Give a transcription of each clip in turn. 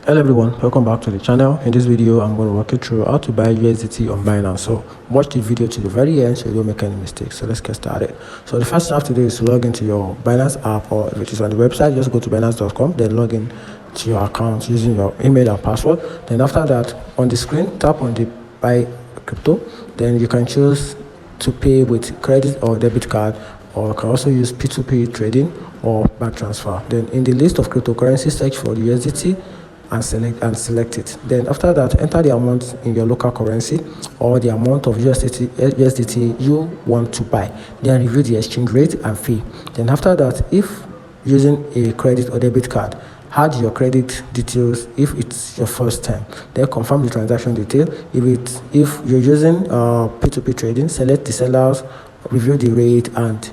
Hello everyone, welcome back to the channel. In this video I'm going to walk you through how to buy USDT on Binance. So watch the video to the very end so you don't make any mistakes. So let's get started. So the first thing you have to do is to log into your Binance app, or if it is on the website, just go to binance.com, then log in to your account using your email and password. Then after that, on the screen, tap on the buy crypto. Then you can choose to pay with credit or debit card, or you can also use P2P trading or bank transfer. Then in the list of cryptocurrencies, search for the USDT and select it. Then after that, enter the amount in your local currency or the amount of USDT you want to buy. Then review the exchange rate and fee. Then after that, if using a credit or debit card, add your credit details if it's your first time. Then confirm the transaction detail. If you're using P2P trading, select the sellers, review the rate and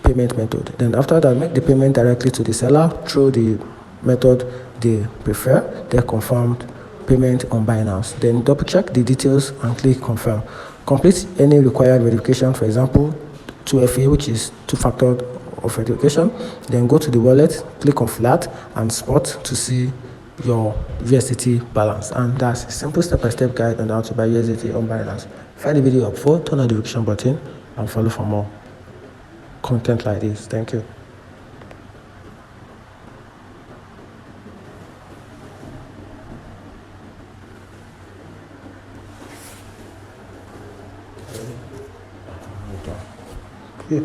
payment method. Then after that, make the payment directly to the seller through the method they prefer. Then confirmed payment on Binance. Then double check the details and click confirm. Complete any required verification, for example 2FA, which is two-factor authentication. Then go to the wallet, click on flat and spot to see your USDT balance. And that's a simple step-by-step guide on how to buy USDT on Binance. If you find the video helpful, turn on the notification button and follow for more content like this. Thank you. Yeah.